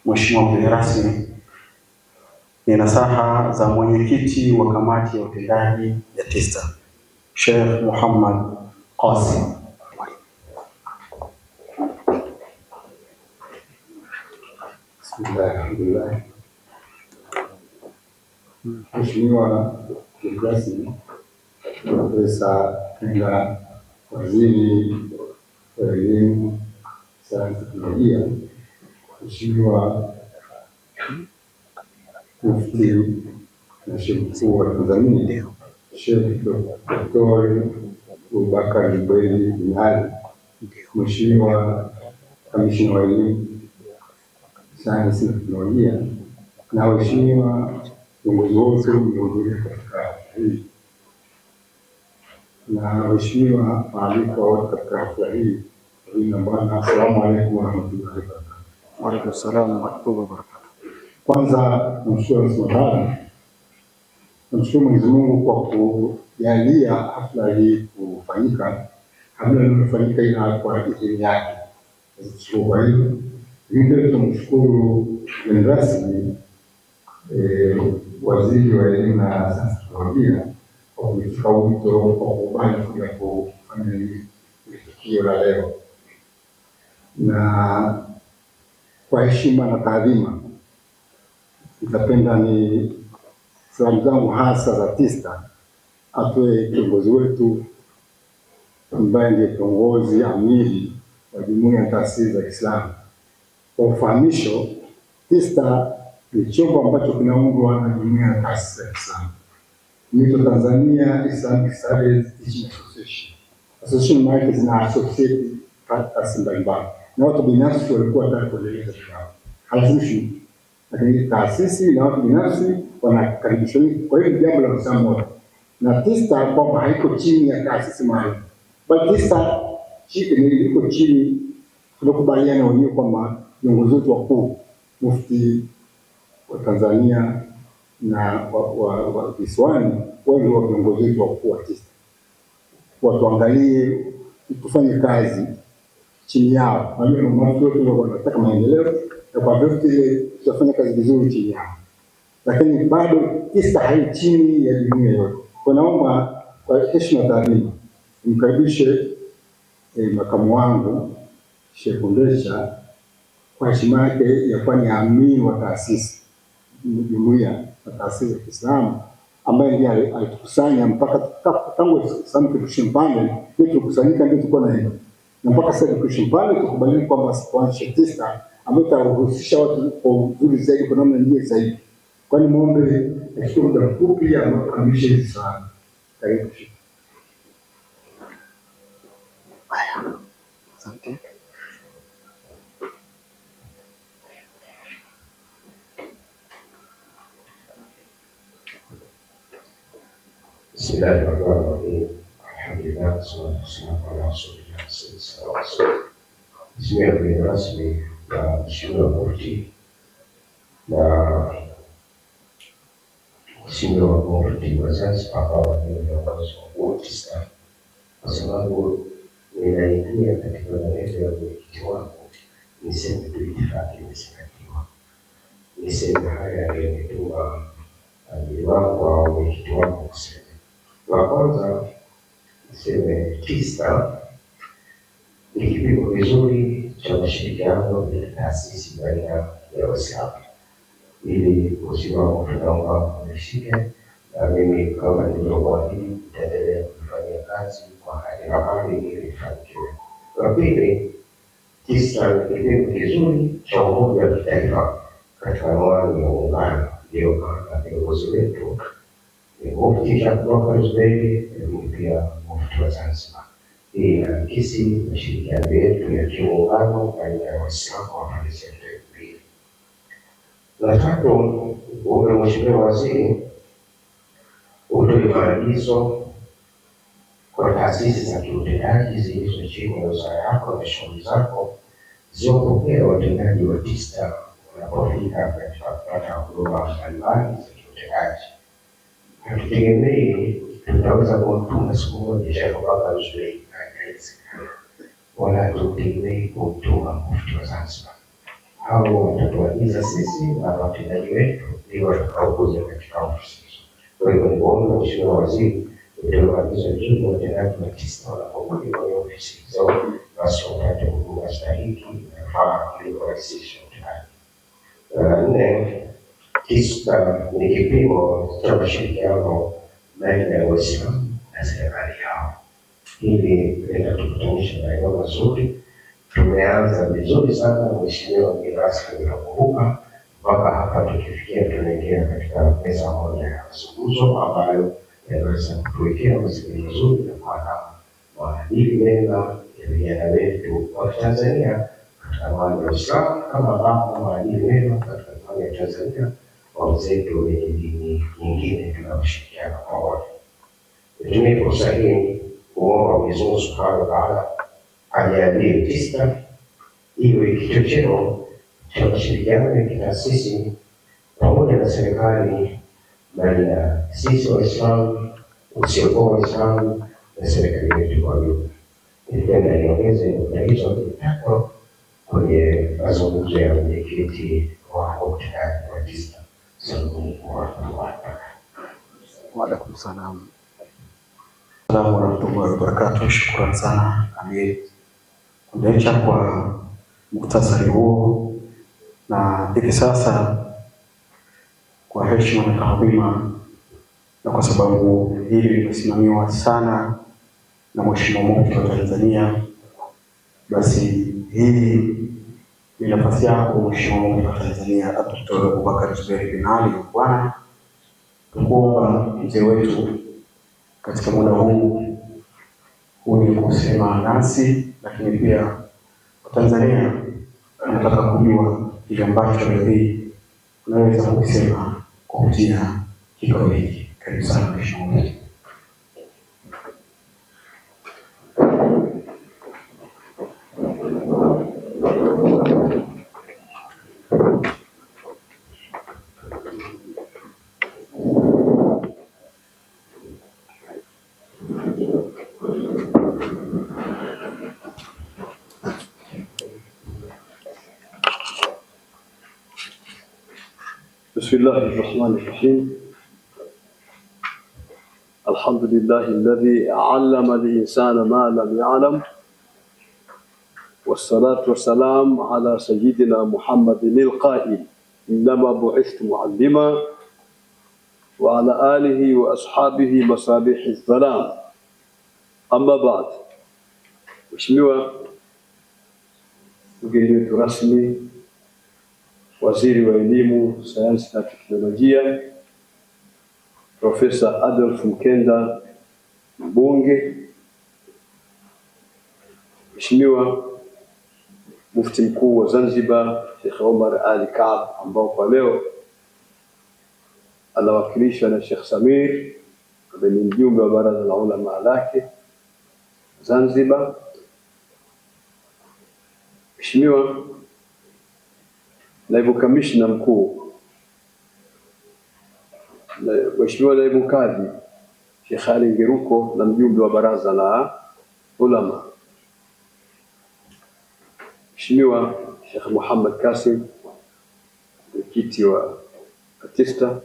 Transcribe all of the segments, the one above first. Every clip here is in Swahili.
Mheshimiwa mgeni rasmi, ni nasaha za mwenyekiti wa kamati ya utendaji ya TISTA Sheikh Muhammad Qasim. Alhamdulillah. Mheshimiwa mgeni rasmi, Profesa Kinga, waziri wa elimu, sayansi na teknolojia, Mheshimiwa Mufti na Sheikh Mkuu wa Tanzania Sheikh Dr. Abubakar Zuberi bin Ali, Mheshimiwa Kamishna wa elimu, sayansi na teknolojia, na waheshimiwa viongozi wote mliohudhuria katika hafla hii, na waheshimiwa waalikwa wote katika hafla hii, assalamu alaikum warahmatullahi wabarakatuh. Wa alaikum salaam warahmatullahi wabarakatuh. Kwanza namshukuru Allah subhanahu wa ta'ala, namshukuru Mwenyezi Mungu kwa kujalia hafla hii kufanyika kabla ilifanyika ila kwa idhini yake. Kwa hiyo vile tunamshukuru mgeni rasmi waziri wa elimu na sayansi na teknolojia kwa kuitika wito kwa kubali kuja kufanya hili tukio la leo, na kwa heshima na taadhima nitapenda ni salamu zangu hasa za TISTA atoe kiongozi wetu ambaye ndiye kiongozi amiri wa jumuiya ya taasisi za Kiislamu. Kwa ufahamisho, TISTA ni chombo ambacho kinaundwa na jumuiya ya taasisi za Kiislamu, inaitwa Tanzania Islamic Studies Teaching Association. Association maana zina associate taasisi mbalimbali na watu binafsi walikuwa tayari kuendeleza kikao, halazimishi, lakini taasisi na watu binafsi wanakaribishwa. Kwa hiyo jambo la Uislamu wote, na TISTA kwamba haiko chini ya taasisi maalum, bali TISTA iko chini, tunakubaliana wenyewe kwamba viongozi wetu wakuu, mufti wa Tanzania na wa visiwani, wao ndio viongozi wetu wakuu wa TISTA. Watuangalie tufanye kazi chini yao. Wale watu wote wanataka maendeleo, na kwa vyote tutafanya kazi vizuri chini yao, lakini bado TISTA hai chini ya jumuiya yote. Kwa naomba kwa heshima na taadhima nimkaribishe makamu wangu Sheikh Ndesha kwa heshima yake ya kuwa ni amiri wa taasisi jumuiya na taasisi za Kiislamu, ambaye ndiye alitukusanya mpaka tangu Islamic Education Panel tulikusanyika, ndio tulikuwa na hiyo, na mpaka sasa Education Panel tukubaliana kwamba tuanze TISTA ambayo itahusisha watu kwa uzuri zaidi, kwa namna nyingine zaidi. Kwani muombe ashukuru muda mfupi amkamilishe hizi sana. Karibu. Asante. Bismillahirrahmanirrahim. Alhamdulillah, wassalatu wassalamu ala rasulillah sallallahu alaihi wasallam. Mheshimiwa mgeni rasmi na Mheshimiwa Mufti na Mheshimiwa Mufti wa Zanzibar ambao ni viongozi wa TISTA, kwa sababu ninaingia katika maeneo ya mwenyekiti wangu, niseme tu itifaki imezingatiwa. Niseme haya yaliyonituma amiri wangu au mwenyekiti wangu kusema. La kwanza niseme TISTA ni kipimo kizuri cha mashirikiano ya taasisi baina ya Waislamu, ili kusimama tunaomba mshike, na mimi kama nilivyowaahidi nitaendelea kufanya kazi kwa hali na mali ili ifanikiwe. La pili, TISTA ni kipimo kizuri cha umoja wa kitaifa katika mwani ya muungano. Ndio maana viongozi wetu ni Mufti Sheikh Abubakar Zuberi, lakini pia Mufti wa Zanzibar. Hii inaakisi mashirikiano yetu ya kimuungano baina ya Waislamu wa pande zote mbili. La tatu, Mheshimiwa Waziri, utoe maagizo kwa taasisi za kiutendaji zilizo chini ya wizara yako na shughuli zako ziwapokee watendaji wa TISTA wanapofika katika kupata huduma mbalimbali za kiutendaji. Hatutegemei tutaweza kumtuma siku moja Sheikh Abubakar Zuberi, wala hatutegemei kumtuma Mufti wa Zanzibar. au watatuagiza sisi na watendaji wetu ndio watakaokuja katika ofisi. Kwa hivyo niombe Mheshimiwa Waziri ndio agizo juu kwa watendaji wa TISTA wanapokuja kwenye ofisi zao basi wapate huduma stahiki na ili kurahisisha utendaji. Nne, TISTA ni kipimo cha ushirikiano baina ya Waislamu na serikali yao. Hili linatukutanisha maeneo mazuri. Tumeanza vizuri sana, Mheshimiwa mgeni rasmi, nakumbuka mpaka hapa tukifikia tunaingia katika meza moja ya mazungumzo ambayo yanaweza kutuwekea mazingira mazuri na kuandaa maadili mema ya vijana wetu wa Tanzania katika mambo ya Uislamu, kama ambavyo maadili mema katika mambo ya Tanzania kwa wenzetu wenye dini nyingine tunaoshirikiana pamoja. Nitumie fursa hii kuomba Mwenyezi Mungu Subhanahu wa Ta'ala ajalie TISTA iwe kichocheo cha ushirikiano ya kitaasisi pamoja na serikali, bali na sisi Waislamu, usiokuwa Waislamu na serikali yetu kwa ujumla. Nipenda niongeze nukta hizo tatu kwenye mazungumzo ya mwenyekiti wa utendaji wa TISTA. Waalaikum salaam warahmatullahi wabarakatuh. Shukrani sana Amir Kundecha kwa muhtasari huo, na hivi sasa kwa heshima na taadhima, na kwa sababu hili limesimamiwa sana na Mheshimiwa Mufti wa Tanzania, basi hii ni nafasi yako Mheshimiwa Mufti wa Tanzania Dr. Abubakar Zuberi bin Ali Bwana, tukuomba mzee wetu katika muda huu uje kusema nasi, lakini pia Watanzania wanataka kujua kile ambacho leo hii unaweza kusema kupitia kikao hiki. Karibu sana Mheshimiwa. بسم الله الرحمن الرحيم. الحمد لله الذي علم الإنسان ما لم يعلم، والصلاة والسلام على سيدنا محمد القائل إنما بعثت معلما، وعلى آله وأصحابه مصابيح الظلام. أما بعد. Mheshimiwa mgeni wetu rasmi, Waziri wa Elimu, Sayansi na Teknolojia, Profesa Adolf Mkenda Mbunge, Mheshimiwa Mufti Mkuu wa Zanzibar Sheikh Omar Ali Kaab, ambao kwa leo anawakilishwa na Sheikh Samir ambaye ni mjumbe wa Baraza la Ulama lake Zanzibar, Mheshimiwa Naibu Kamishna Mkuu, Mheshimiwa Naibu Kadhi Sheikh Ali Ngeruko na mjumbe wa Baraza la Ulama, Mheshimiwa Sheikh Muhammad Kasim mwenyekiti wa TISTA,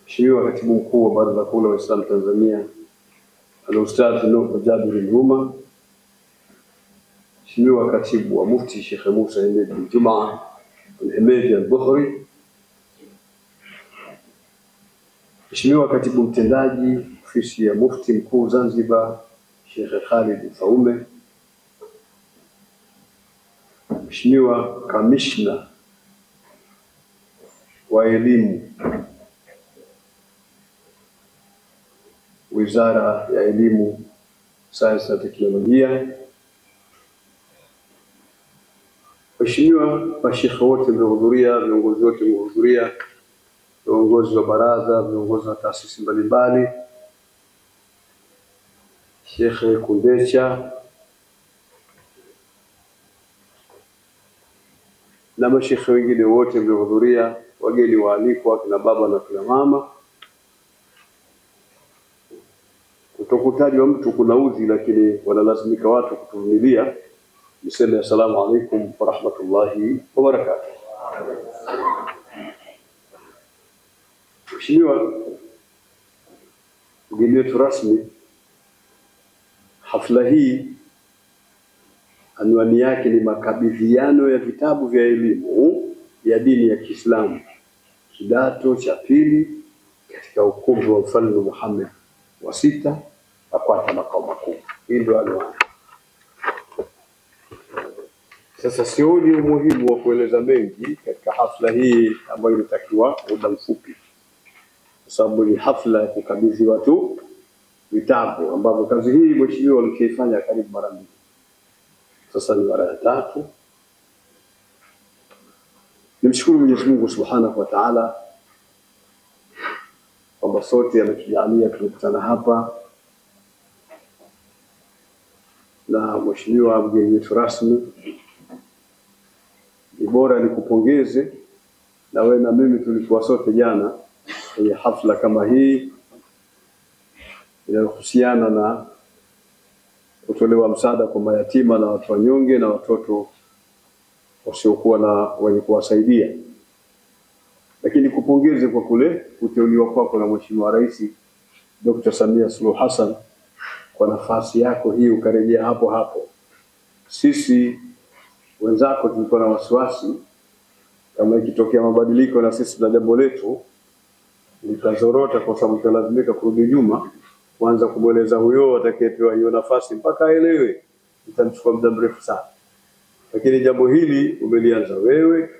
Mheshimiwa Katibu Mkuu wa Baraza Kuu la Waislamu Tanzania Al-Ustadh Nuh Jabir Juma, Mheshimiwa Katibu wa Mufti Sheikh Musa bin Juma Al-Hemedi Al-Bukhari, Mheshimiwa Katibu Mtendaji Ofisi ya Mufti Mkuu Zanzibar Sheikh Khalid Faume, Mheshimiwa Kamishna wa Elimu Wizara ya Elimu, Sayansi na Teknolojia, Mheshimiwa mashekhe wote mliohudhuria, viongozi wote mliohudhuria, viongozi wa baraza, viongozi wa taasisi mbalimbali, Sheikh Kundecha na mashekhe wengine wote mliohudhuria, wageni waalikwa, kina baba na kina mama. Kutokutaji wa mtu kuna udhi, lakini wanalazimika watu kutuvumilia niseme assalamu alaikum wa rahmatullahi wa barakatuh. Mheshimiwa mgeni wetu rasmi, hafla hii anwani yake ni makabidhiano ya vitabu vya elimu ya dini ya Kiislamu kidato cha pili katika ukumbi wa Mfalme Muhammad wa 6 Bakwata makao makuu. Hii ndio anwani. Sasa sioni umuhimu wa kueleza mengi katika hafla hii ambayo inatakiwa muda mfupi, kwa sababu ni hafla ya kukabidhi watu vitabu ambavyo kazi hii mheshimiwa alifanya karibu mara mbili. Sasa ni mara ya 3. Nimshukuru Mwenyezi Mungu Subhanahu wa Ta'ala kwamba sote ametujalia tumekutana hapa, na mheshimiwa mgeni wetu rasmi, ni bora nikupongeze na wewe na mimi tulikuwa sote jana kwenye hafla kama hii inayohusiana na kutolewa msaada kwa mayatima na watu wanyonge na watoto wasiokuwa na wenye kuwasaidia. Lakini kupongeze kwa kule kuteuliwa kwako na Mheshimiwa Rais Dr. Samia Suluhu Hassan kwa nafasi yako hii, ukarejea hapo hapo. Sisi wenzako tulikuwa na wasiwasi kama ikitokea mabadiliko na sisi na jambo letu litazorota, kwa sababu tutalazimika kurudi nyuma kuanza kumweleza huyo atakayepewa hiyo nafasi mpaka aelewe, itamchukua muda mrefu sana. Lakini jambo hili umelianza wewe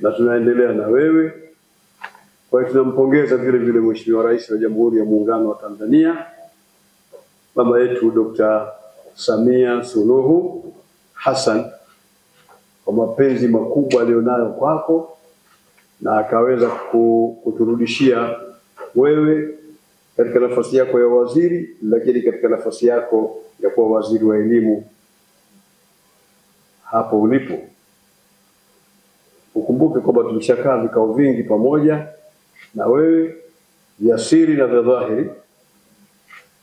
na tunaendelea na wewe. Kwa hiyo tunampongeza vile vile Mheshimiwa Rais wa Jamhuri ya Muungano wa Tanzania, mama yetu Dr. Samia Suluhu Hassan, kwa mapenzi makubwa alionayo kwako na akaweza kuturudishia wewe katika nafasi yako ya waziri, lakini katika nafasi yako ya kuwa waziri wa elimu hapo ulipo. Ukumbuke kwamba tulishakaa vikao vingi pamoja na wewe vya siri na vya dhahiri,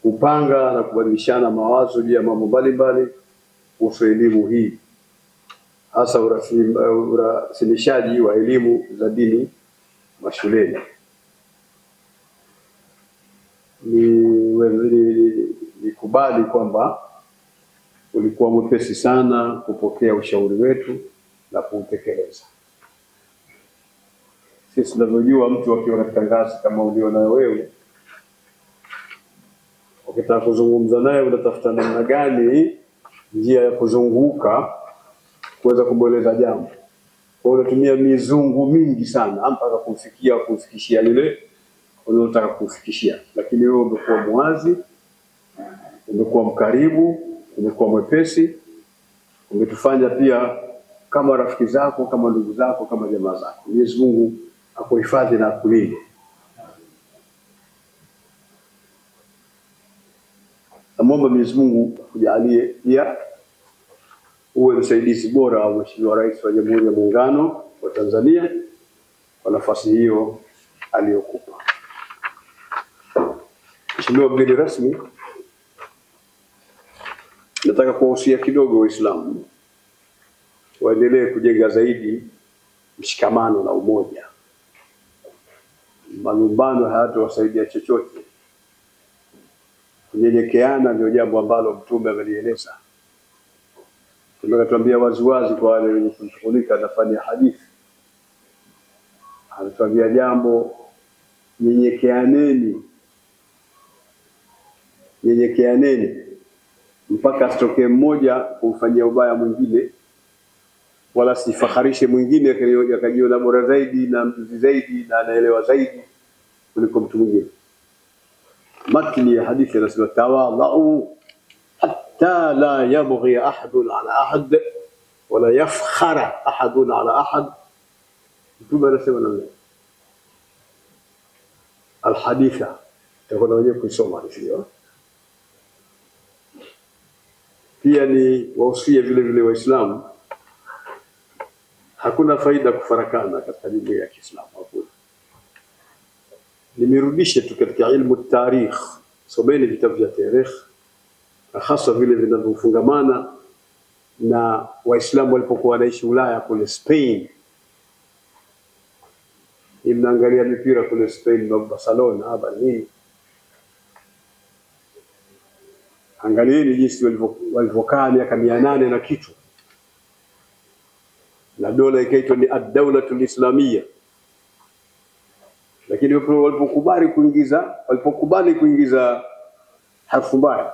kupanga na kubadilishana mawazo juu ya mambo mbalimbali kuhusu elimu hii, hasa urasimishaji wa elimu za dini mashuleni. Nikubali kwamba ulikuwa mwepesi sana kupokea ushauri wetu na kuutekeleza. Sisi tunavyojua, mtu akiwa katika ngazi kama ulionayo wewe, ukitaka kuzungumza naye unatafuta namna gani, njia ya kuzunguka kuweza kumweleza jambo. Kwa hiyo unatumia mizungu mingi sana mpaka kumfikishia lile unalotaka kufikishia. Lakini wewe umekuwa mwazi, umekuwa mkaribu, umekuwa mwepesi, umetufanya pia kama rafiki zako, kama ndugu zako, kama jamaa zako. Mwenyezi Mungu akuhifadhi na akulinde. Naomba Mwenyezi Mungu akujalie pia uwe msaidizi bora wa Mheshimiwa Rais wa Jamhuri ya Muungano wa Tanzania kwa nafasi hiyo aliyokupa. Mheshimiwa mgeni rasmi, nataka kuwahusia kidogo Waislamu waendelee kujenga zaidi mshikamano na umoja. Malumbano hayatawasaidia chochote. Kunyenyekeana ndio jambo ambalo Mtume amelieleza. Tumetuambia waziwazi kwa wale wenye kushughulika na fani ya hadithi. Anatuambia jambo, nyenyekeaneni. Nyenyekeaneni mpaka asitokee mmoja kumfanyia ubaya mwingine, wala sifaharishe mwingine akajiona bora zaidi na mjuzi zaidi na anaelewa zaidi kuliko mtu mwingine. Matni ya hadithi inasema tawadhu hatta la yabghi ahadun ala ahad wala yafkhara ahadun ala ahad. Mtume anasema nini? Alhaditha takwenda wenyewe kusoma hiyo. Pia ni wahusie vile vile Waislamu, hakuna faida kufarakana katika dini ya Kiislamu. Hakuna. Nimerudisha tu katika ilmu tarikh, someni vitabu vya tarikh, hasa vile vinavyofungamana na Waislamu walipokuwa wanaishi Ulaya kule Spain. Mnaangalia mipira kule Spain na Barcelona hapa nini? Angalieni jinsi walivyokaa miaka 800 na kitu. Na dola ikaitwa ni ad-dawlatul islamiyya. Lakini walipokubali kuingiza harfu mbaya,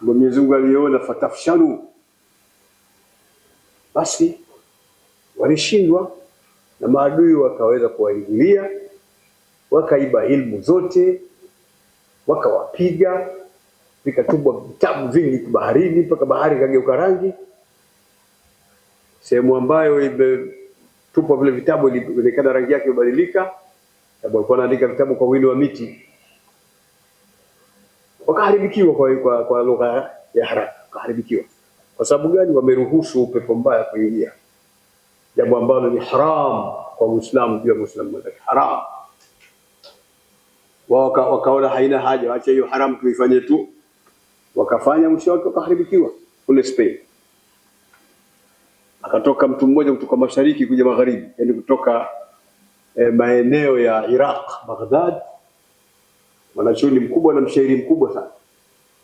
Mwenyezi Mungu aliona fatafshalu, basi walishindwa na maadui wakaweza kuwaingilia, wakaiba ilmu zote, wakawapiga, vikatupwa vitabu vingi baharini mpaka bahari kageuka rangi. Sehemu ambayo imetupwa vile vitabu ilionekana rangi yake ibadilika, sababu walikuwa wanaandika vitabu kwa wino wa miti. Wakaharibikiwa kwa lugha ya haraka, wakaharibikiwa. Kwa sababu gani? Wameruhusu upepo mbaya kuingia, jambo ambalo ni haram kwa Muislamu, juu ya Muislamu mwenzake, haram. Wakaona haina haja, acha hiyo haram tuifanye tu, wakafanya, mwisho wake wakaharibikiwa kule Spain. Akatoka mtu mmoja kutoka mashariki kuja magharibi, yani kutoka maeneo ya Iraq, Baghdad, mwanachuoni mkubwa na mshairi mkubwa sana,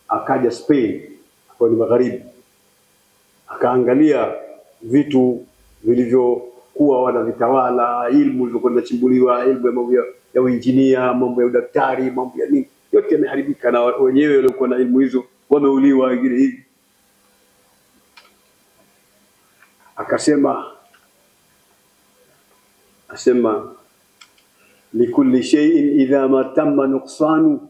akaja Spain kwa ni magharibi, akaangalia vitu vilivyokuwa wanavitawala, ilmu zilizokuwa zinachimbuliwa, ilmu ya mambo ya uinjinia, mambo ya udaktari, mambo ya nini, yote yameharibika, na wenyewe waliokuwa na ilmu hizo wameuliwa wengine hivi. Asema likulli shay'in idha ma tamma nuqsanu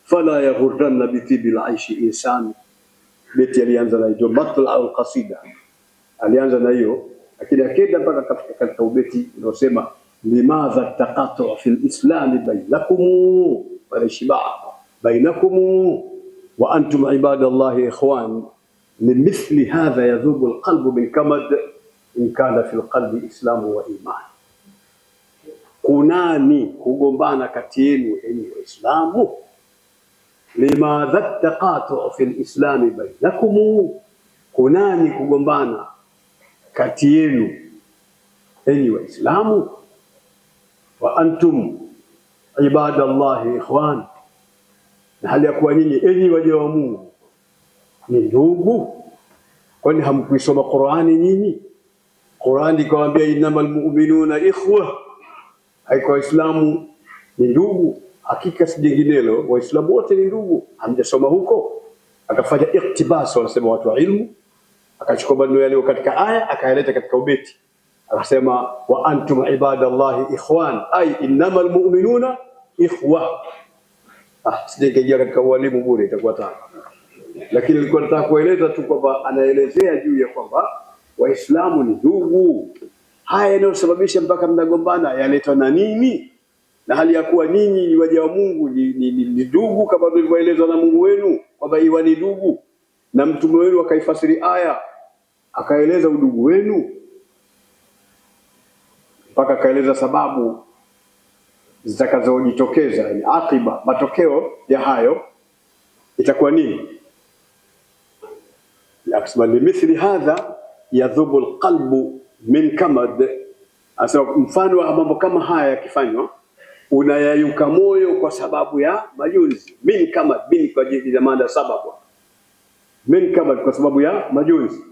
fala yaghurranna bitibil aishi insanu. Beti alianza na hiyo matla au qasida, alianza na hiyo, lakini akenda mpaka katika ubeti unaosema limadha taqatu fil islam bainakum wal shibaa bainakum wa antum ibadallahi ikhwan limithli hadha yadhubu alqalbu bilkamad in kana fil qalbi islamu wa iman. Kunani kugombana kati yenu enyi Waislamu? Limadha taqatu fil islami bainakum, kunani kugombana kati yenu enyi Waislamu? Wa antum ibadallahi ikhwan, na hali ya kuwa nyinyi enyi waja wa Mungu ni ndugu. Kwani hamkuisoma Qur'ani nyinyi? Qur'ani ikawaambia innamal mu'minuna ikhwa, haiko Waislamu ni ndugu. Hakika si jinginelo, Waislamu wote ni ndugu. Hamjasoma huko? Akafanya iktibas, wanasema watu wa ilmu, akachukua maneno yale katika aya akayaleta katika ubeti, akasema wa antum ibadallahi ikhwan, ay innamal mu'minuna ikhwa. Sijengea katika walimu bure, itakuwa tabu. Lakini nilikuwa nataka kueleza tu kwamba anaelezea juu ya kwamba Waislamu ni ndugu. Haya yanayosababisha mpaka mnagombana yaletwa na nini? Na hali ya kuwa nyinyi ni waja wa Mungu, ni ndugu, kama tulivyoelezwa na Mungu wenu kwamba iwa ni ndugu, na mtume wenu akaifasiri aya akaeleza udugu wenu, mpaka akaeleza sababu zitakazojitokeza, yani akiba, matokeo ya hayo itakuwa nini. Akasema limithli hadha yadhubu alqalbu min kamad, asema mfano wa mambo kama haya yakifanywa unayayuka moyo kwa sababu ya majonzi. Min kamad, min kwa ajili ya maana sababu, min kamad kwa sababu ya majonzi.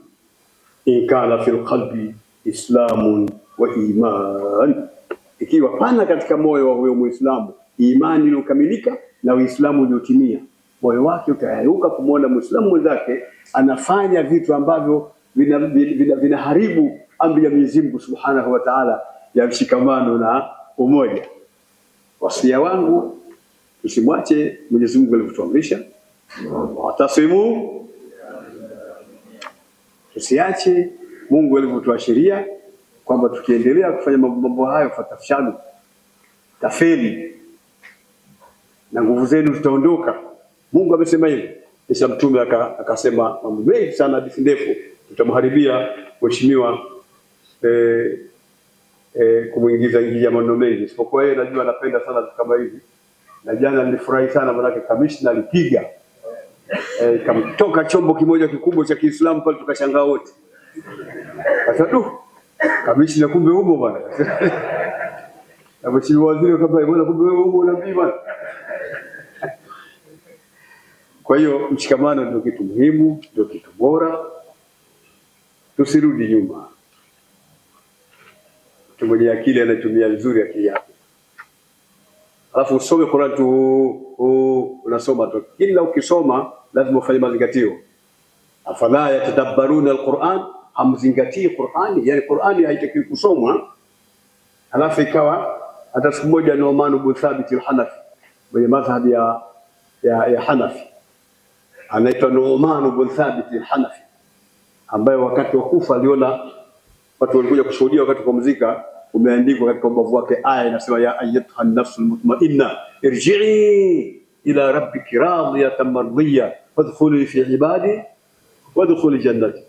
In kana fil qalbi islamun wa iman, ikiwa pana katika moyo wa huyo Muislamu imani iliyokamilika na Uislamu uliotimia, moyo wake utayayuka kumwona Muislamu mwenzake anafanya vitu ambavyo vinaharibu amri ya Mwenyezi Mungu Subhanahu wa Ta'ala ya mshikamano na umoja. Wasia wangu, tusimwache Mwenyezi Mungu alivyotuamrisha, watasimu, tusiache Mungu alivyotuashiria kwamba tukiendelea kufanya mambo hayo fatafshalu, tafeli na nguvu zenu zitaondoka. Mungu amesema hivyo. Kisha mtume akasema mambo mengi sana, hadithi ndefu, tutamharibia mheshimiwa kumuingiza ingia maneno mengi, isipokuwa yeye najua anapenda sana vitu kama hivi. Na jana nilifurahi sana maana kamishna alipiga Kamtoka chombo kimoja kikubwa cha Kiislamu pale, tukashangaa wote. Sasa kamishna kumbe humo bwana. Na mheshimiwa waziri kabla bwana, kumbe wewe humo unabii bwana. Kwa hiyo mshikamano ndio kitu muhimu, ndio kitu bora. Tusirudi nyuma. Mtu mwenye akili anatumia vizuri akili yake. Alafu usome Qur'an tu, unasoma tu. Kila ukisoma lazima ufanye mazingatio. Afala yatadabbaruna alquran, hamzingatii Qur'ani. Yani Qur'ani haitakiwi kusomwa alafu ikawa hata siku moja Nu'man ibn Thabit al-Hanafi mwenye madhhabi ya Hanafi, anaitwa Nu'man ibn Thabit al-Hanafi, ambaye wakati wa kufa aliona watu walikuja kushuhudia wakati wa kumzika, umeandikwa katika ubavu wake aya inasema, ya ayyatuha an-nafsul mutma'inna irji'i ila rabbiki radiyatan mardiyya fadkhuli fi ibadi wadkhuli jannati.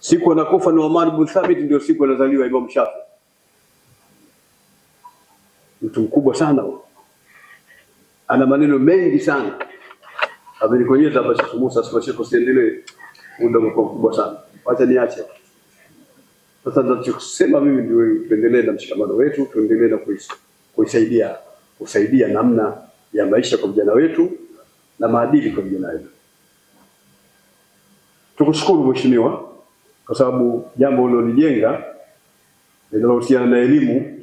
Siku anakufa Nu'man ibn Thabit ndio siku anazaliwa Imam Shafi. Mtu mkubwa sana huyo, ana maneno mengi sana. Amenikonyeza hapa Sheikh Musa, sio siendelee, muda mkubwa sana, acha niache. Sasa ninachosema mimi ndio tuendelee na mshikamano wetu, tuendelee na kusaidia namna ya maisha kwa vijana wetu na maadili kwa vijana wetu. Tukushukuru mheshimiwa kwa sababu jambo ulilolijenga linalohusiana na elimu.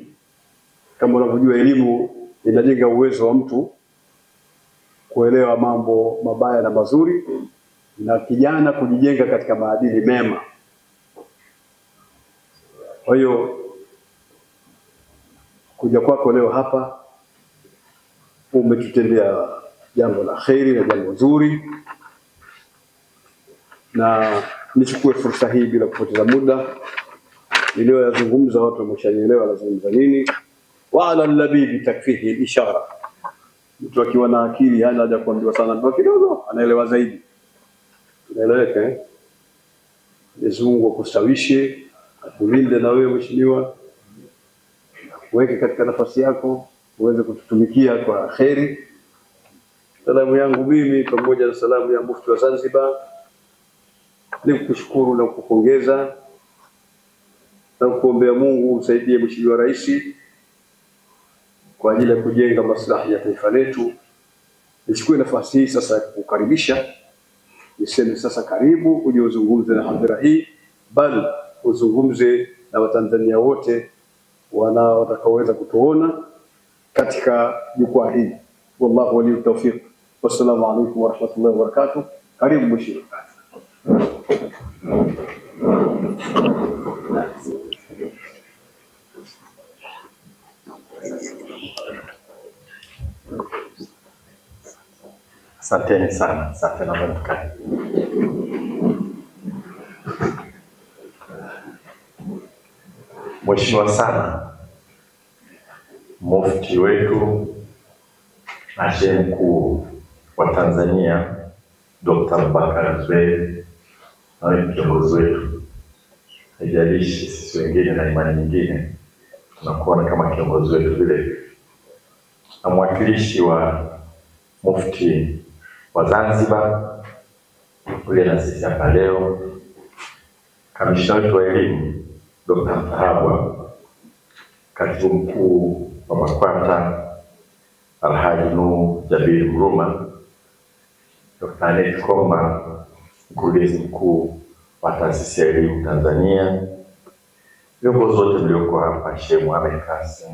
Kama unavyojua, elimu inajenga uwezo wa mtu kuelewa mambo mabaya na mazuri, na kijana kujijenga katika maadili mema. Kwa hiyo kuja kwako leo hapa umetutendea jambo la kheri na jambo zuri, na nichukue fursa hii bila kupoteza muda. Niliyoyazungumza watu wameshanielewa nazungumza nini. Wa ala al-labibi takfihi al-ishara. Mtu akiwa na akili hana haja kuambiwa sana, ndio kidogo anaelewa zaidi. Unaeleweka eh? Mwenyezi Mungu akustawishe, akulinde na wewe mheshimiwa, uweke katika nafasi yako uweze kututumikia kwa kheri. Salamu yangu mimi pamoja na salamu ya Mufti wa Zanzibar ni kukushukuru na kukupongeza na kukuombea Mungu umsaidie Mheshimiwa Rais kwa ajili ya kujenga maslahi ya taifa letu. Nichukue nafasi hii sasa kukaribisha, niseme sasa karibu uje uzungumze na hadhara hii, bali uzungumze na Watanzania wote watakaoweza kutuona katika jukwaa hili. Wallahu waliyu tawfiq. Wassalamu alaykum wa rahmatullahi wa barakatuh. Karibu mheshimiwa. Asanteni sana. Asante na mtukae. Mheshimiwa sana Mufti wetu na Shehe Mkuu wa Tanzania Dr. Abubakar Zuberi, na kiongozi wetu, haijalishi sisi wengine na imani nyingine tunakuona kama kiongozi wetu vile, na mwakilishi wa Mufti wa Zanzibar ule na sisi hapa leo, kamishna wetu wa elimu Dr. Mtahabwa, katibu mkuu wa BAKWATA Alhaji Nuh Jabir Mruma, Dr. Anet Komba, mkurugenzi mkuu wa Taasisi ya Elimu Tanzania, viongozi wote mlioko hapa, Sheikh Mohamed Kasim,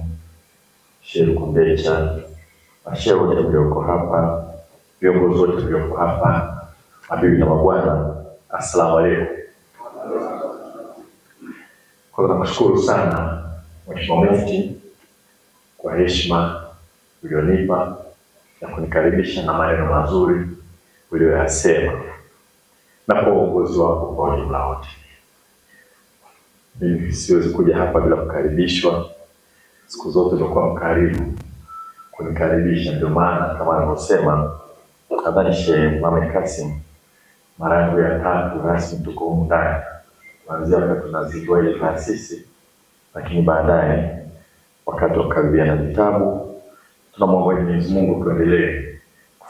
Sheikh Kundecha, mashehe wote mlioko hapa, viongozi wote mlioko hapa, mabibi na mabwana, assalamu alaykum. Kwa nakushukuru sana Mheshimiwa Mufti kwa heshima ulionipa na kunikaribisha na maneno mazuri uliyoyasema, na kwa uongozi wako kwa ujumla wote. Mimi siwezi kuja hapa bila kukaribishwa. Siku zote umekuwa mkarimu kunikaribisha, ndio maana kama anavyosema nadhani Sheikh Mohamed Kasim, mara yangu ya 3 rasmi tuko humu ndani, kuanzia wakati tunazindua ile taasisi, lakini baadaye wakati wa kukabiliana na vitabu. Tunamwomba Mwenyezi Mungu tuendelee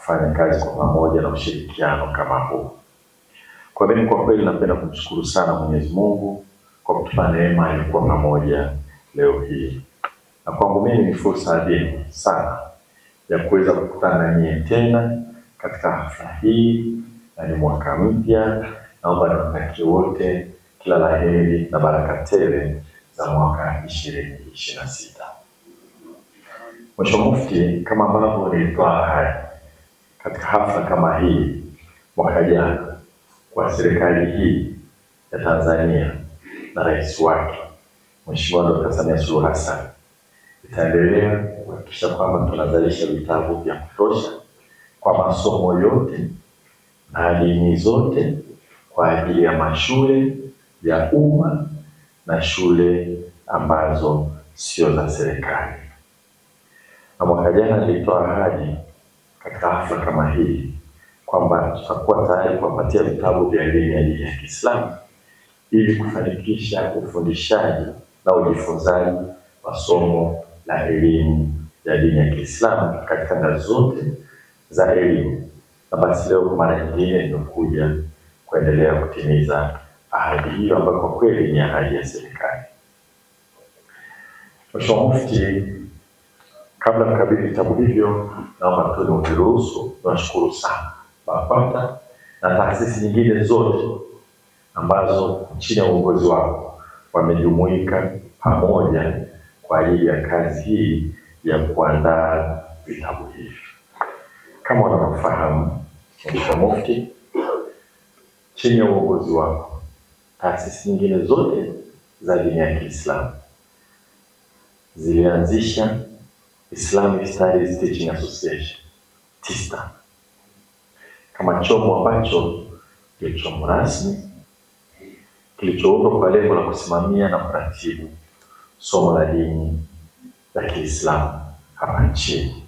kufanya kazi kwa pamoja na ushirikiano kama huu. Kwa mimi kwa kweli napenda kumshukuru sana Mwenyezi Mungu kwa kutupa neema ya kuwa pamoja leo hii. Na kwangu mimi ni fursa adhimu sana ya kuweza kukutana nyinyi tena katika hafla hii, na ni mwaka mpya. Naomba niwatakie wote kila la heri na baraka tele za mwaka 2026. Mheshimiwa Mufti, kama ambavyo nilitoa ahadi katika hafla kama hii mwaka jana kwa serikali hii ya Tanzania na rais wake Mheshimiwa Dr. Samia Suluhu Hassan, itaendelea kuhakikisha kwamba tunazalisha vitabu vya kutosha kwa masomo yote na dini zote kwa ajili ya mashule ya umma na shule ambazo sio za serikali. Na mwaka jana nilitoa ahadi katika hafla kama hii kwamba tutakuwa tayari kuwapatia vitabu vya elimu ya dini ya Kiislamu ili kufanikisha ufundishaji na ujifunzaji wa somo la elimu ya dini ya Kiislamu katika ngazi zote za elimu. Na basi leo kwa mara nyingine nimekuja kuendelea kutimiza ahadi hiyo ambayo kwa kweli ni ahadi ya serikali. Mheshimiwa Mufti, kabla mkabidhi vitabu hivyo, naomba tu niruhusu niwashukuru sana BAKWATA na taasisi nyingine zote ambazo chini ya uongozi wako wamejumuika pamoja kwa ajili ya kazi hii ya kuandaa vitabu hivi. Kama wanavyofahamu Mheshimiwa Mufti, chini ya uongozi wako taasisi nyingine zote za dini ya Kiislamu zilianzisha Islamic Studies Teaching Association TISTA kama chombo ambacho ndio chombo rasmi kilichoundwa kwa lengo la kusimamia na kuratibu somo la dini la Kiislamu hapa nchini.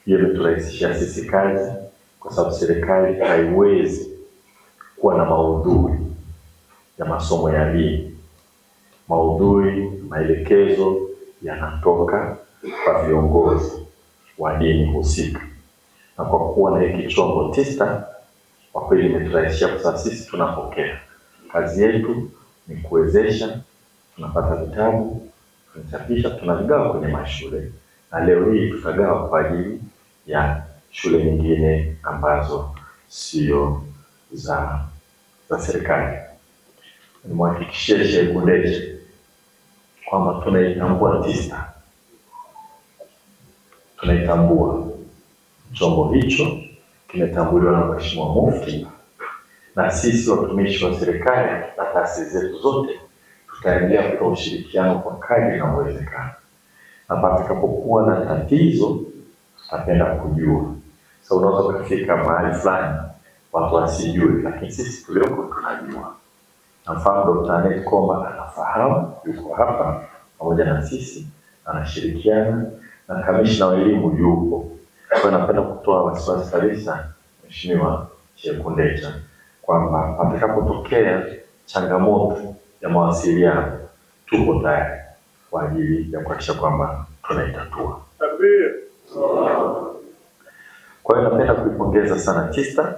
Hiyo imeturahisishia sisi kazi, kwa sababu serikali haiwezi kuwa na maudhui ya masomo ya dini. Maudhui, maelekezo yanatoka kwa viongozi wa dini husika. Na kwa kuwa na hiki chombo TISTA, kwa kweli imeturahisishia, kwa sababu sisi tunapokea. Kazi yetu ni kuwezesha, tunapata vitabu, tunachapisha, tunavigawa kwenye mashule. Na leo hii tutagawa kwa ajili ya shule nyingine ambazo sio za serikali. Nimhakikishie Sheikh Kundeche kwamba tunaitambua TISTA, tunaitambua. Chombo hicho kimetambuliwa na Mheshimiwa Mufti, na sisi watumishi wa serikali na taasisi zetu zote tutaendelea kutoa ushirikiano kwa kadri inavyowezekana. Na patakapokuwa na tatizo tutapenda kujua. Sasa unaweza kufika mahali fulani watu wasijue, lakini sisi tulioko tunajua. Na mfano Dr. Anet Komba anafahamu, yuko hapa pamoja na sisi, anashirikiana na kamishna wa elimu yupo. Kwa napenda kutoa wasiwasi kabisa Mheshimiwa Sheikh Kundeche kwamba patakapotokea changamoto ya mawasiliano tuko tayari kwa ajili ya kuhakikisha kwamba tunaitatua. Kwa hiyo napenda kuipongeza sana TISTA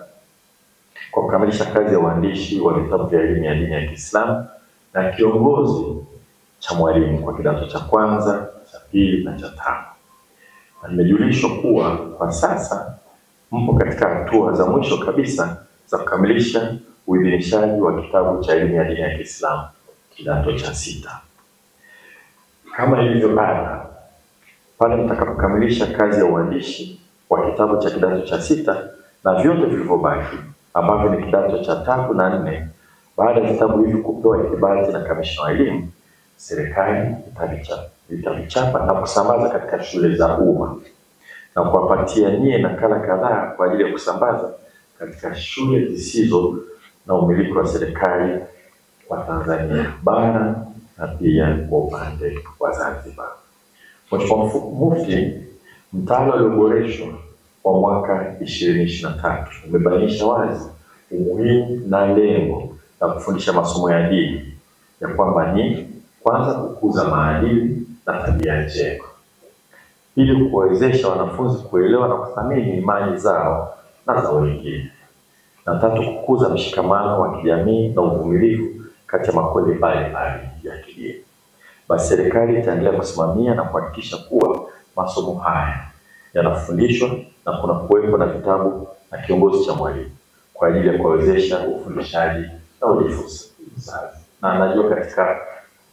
kwa kukamilisha kazi ya uandishi wa vitabu vya elimu ya dini ya Kiislamu na kiongozi cha mwalimu kwa kidato cha kwanza, cha pili na cha tano. Na nimejulishwa kuwa kwa sasa mpo katika hatua za mwisho kabisa za kukamilisha uidhinishaji wa kitabu cha elimu ya dini ya Kiislamu kidato cha 6. Kama ilivyo ada, pale mtakapokamilisha kazi ya uandishi wa kitabu cha kidato cha 6 na vyote vilivyobaki ambavyo ni kidato cha 3 na 4, baada ya vitabu hivi kupewa ithibati na kamishna wa elimu, serikali itavichapa na kusambaza katika shule za umma na kuwapatia nyie nakala kadhaa kwa ajili ya kusambaza katika shule zisizo na umiliki wa serikali wa Tanzania bara na pia kwa upande wa Zanzibar. Mheshimiwa Mufti, mtaala ulioboreshwa wa mwaka 2023 umebainisha wazi umuhimu na lengo la kufundisha masomo ya dini ya kwamba ni kwanza kukuza maadili na tabia njema. ili kuwawezesha wanafunzi kuelewa na kuthamini imani zao na za wengine. Na tatu, kukuza mshikamano wa kijamii na uvumilivu kati ya makundi mbalimbali ya kidini. Basi serikali itaendelea kusimamia na kuhakikisha kuwa masomo haya yanafundishwa na kuna kuwepo na vitabu na kiongozi cha mwalimu kwa ajili ya kuwawezesha ufundishaji na ujifunzaji. Na najua katika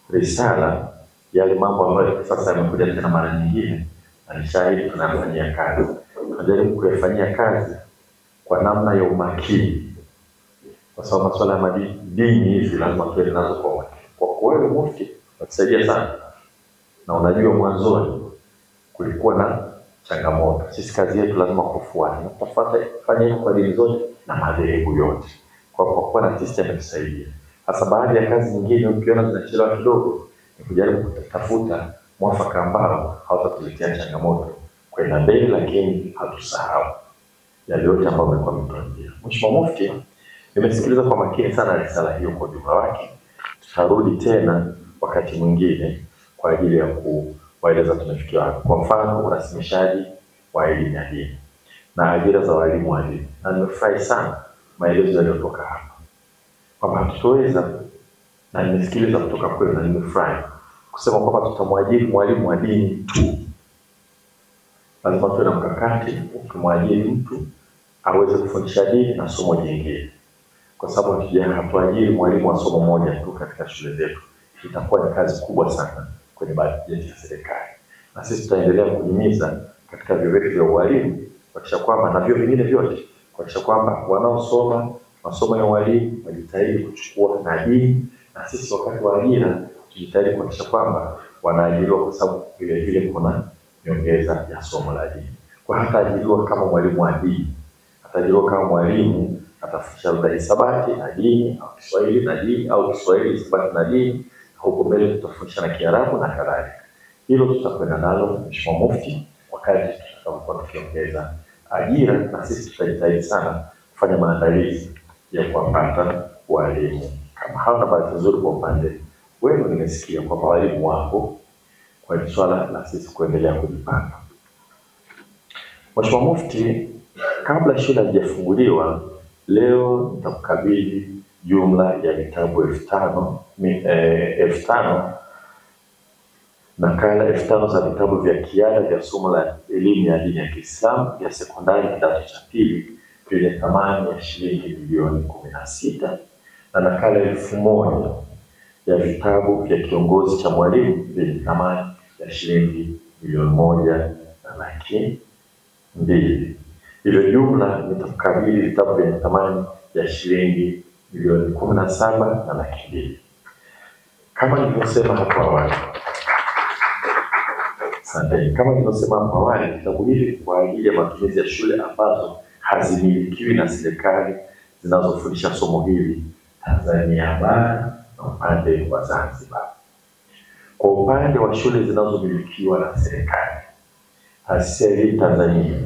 risala yale mambo ambayo sasa yamekuja tena mara nyingine, na nishahidi tunayafanyia kazi. Tunajaribu kuyafanyia kazi kwa namna ya umakini, kwa sababu masuala ya dini hizi lazima tuwe nazo kwa umakini. Kwa kweli mufti watusaidia sana, na unajua mwanzoni kulikuwa na changamoto. Sisi kazi yetu lazima kufuata na kufanya hivyo kwa dini zote na madhehebu yote. Kwa kuwa na system inatusaidia. Hasa baadhi ya kazi nyingine ukiona zinachelewa kidogo, ni kujaribu kutafuta mwafaka ambao hautatuletea changamoto kwenda mbele, lakini hatusahau yale yote ambayo yamekuwa yametuambia. Mheshimiwa Mufti, nimesikiliza kwa makini sana risala hiyo kwa ujumla wake. Tutarudi tena wakati mwingine kwa ajili ya kuwaeleza tumefikia wapi. Kwa mfano, urasimishaji wa elimu ya dini na ajira za walimu wa dini. Na nimefurahi sana maelezo yaliyotoka hapa kwamba hatutoweza, na nimesikiliza kutoka kwenu na nimefurahi kusema kwamba tutamwajiri mwalimu wa dini tu. Lazima tuwe na mkakati ukimwajiri mtu aweze kufundisha dini na somo jingine, kwa sababu hatuajiri mwalimu wa somo moja tu katika shule zetu. Itakuwa ni kazi kubwa sana kwenye bajeti ya serikali, na sisi tutaendelea kuhimiza katika vyuo vyetu vya ualimu kuhakikisha kwamba na vyuo vingine vyote kuhakikisha kwamba wanaosoma masomo ya ualimu wajitahidi kuchukua na dini, na sisi wakati wa ajira tujitahidi kuhakikisha kwamba wanaajiriwa, kwa sababu vile vile kuna nyongeza ya somo la dini. Kwa hata ajiriwa kama mwalimu wa dini, atajiriwa kama mwalimu atafundisha lugha ya hisabati na dini, au Kiswahili na dini, au Kiswahili hisabati na dini, huko mbele tutafundisha na Kiarabu na kadhalika. Hilo tutakwenda nalo Mheshimiwa Mufti wakati tutakapokuwa tukiongeza ajira, na sisi tutajitahidi sana kufanya maandalizi ya kuwapata walimu kama hao. Na bahati nzuri kwa upande wenu nimesikia kwamba walimu wapo, kwa swala la sisi kuendelea kujipanga. Mheshimiwa Mufti, kabla shule haijafunguliwa leo nitakukabidhi jumla ya vitabu 5,000 nakala 5,000 za vitabu vya kiada vya somo la elimu ya dini ya Kiislamu vya sekondari kidato cha pili vyenye thamani ya shilingi milioni 16 na nakala 1,000 ya vitabu vya kiongozi cha mwalimu vyenye thamani ya shilingi milioni 1,200,000. Hivyo jumla nitakukabidhi vitabu vyenye thamani ya shilingi milioni 17,200,000. Kama nilivyosema hapo awali, kama nilivyosema hapo awali, vitabu hivi kwa ajili ya matumizi ya shule ambazo hazimilikiwi na serikali zinazofundisha somo hili Tanzania bara na upande wa Zanzibar. Kwa upande wa shule zinazomilikiwa na serikali, Taasisi ya Elimu Tanzania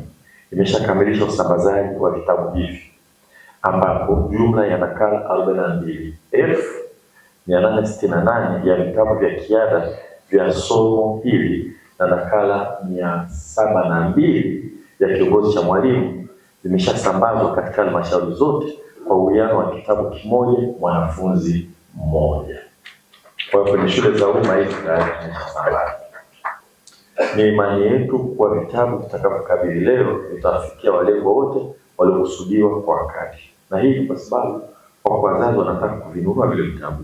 imeshakamilisha usambazaji wa vitabu hivi, ambapo jumla ya nakala 42,868 ya vitabu vya kiada vya somo hili na nakala 702 ya kiongozi cha mwalimu zimeshasambazwa katika halmashauri zote kwa uwiano wa kitabu kimoja mwanafunzi mmoja. Kwa hiyo kwenye shule za umma hizi tayari tumeshasambaza. Ni imani yetu kuwa vitabu vitakapokabidhi leo vitawafikia walengwa wote waliokusudiwa kwa wakati, na hii ni kwa sababu kwa wazazi wanataka kuvinunua vile vitabu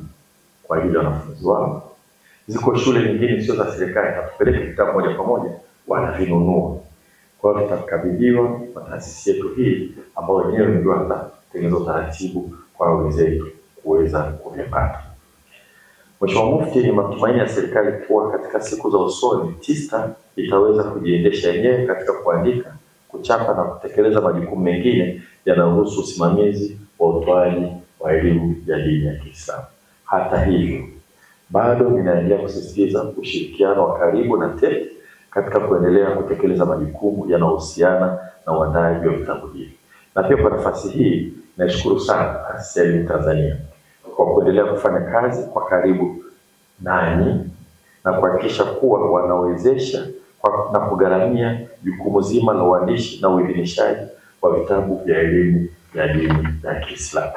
kwa ajili ya wanafunzi wao. Ziko shule nyingine sio za serikali, hatupeleke vitabu moja kwa moja, wanavinunua. Kwa hiyo vitakabidhiwa kwa taasisi yetu hii ambao wenyewe ndio watatengeneza utaratibu kwa wenzetu kuweza kuvipata. Mheshimiwa Mufti, ni matumaini ya serikali kuwa katika siku za usoni TISTA itaweza kujiendesha yenyewe katika kuandika, kuchapa na kutekeleza majukumu mengine yanayohusu usimamizi wa utoaji wa elimu ya dini ya Kiislamu. Hata hivyo, bado ninaendelea kusisitiza ushirikiano wa karibu na TET katika kuendelea kutekeleza majukumu yanayohusiana na uandaaji wa vitabu hivi. Na pia kwa nafasi hii naishukuru sana Taasisi ya Elimu Tanzania kwa kuendelea kufanya kazi kwa karibu nanyi na kuhakikisha kuwa wanawezesha na kugharamia jukumu zima la uandishi na uidhinishaji wa vitabu vya elimu ya dini ya Kiislamu.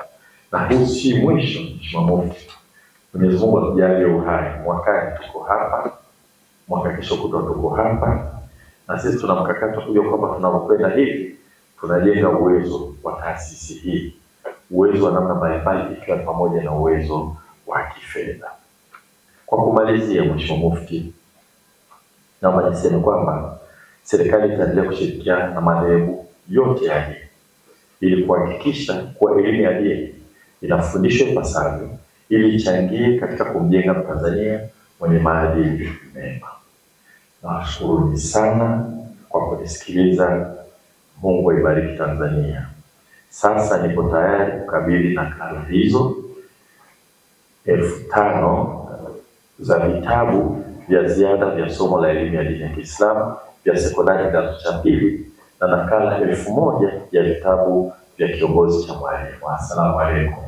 Na huu si mwisho, Mheshimiwa Mufti. Mwenyezi Mungu atujalie uhai, mwakani tuko hapa, mwaka kesho kutwa tuko hapa, na sisi tuna mkakati wa kujua kwamba tunapokwenda hivi tunajenga uwezo wa taasisi hii, uwezo wa namna mbalimbali, ikiwa pamoja na uwezo wa kifedha. Kwa kumalizia, Mheshimiwa Mufti, naomba niseme kwamba serikali itaendelea kushirikiana na madhehebu yote ya dini ili kuhakikisha kuwa elimu ya dini inafundishwa ipasavyo ili ichangie katika kumjenga Mtanzania mwenye maadili mema. Nawashukuruni sana kwa kunisikiliza. Mungu aibariki Tanzania. Sasa nipo tayari kukabidhi nakala hizo 5,000 za vitabu vya ziada vya somo la elimu ya dini ya Kiislamu vya sekondari kidato cha pili na nakala 1,000 ya vitabu vya kiongozi cha mwalimu. Asalamu alaykum.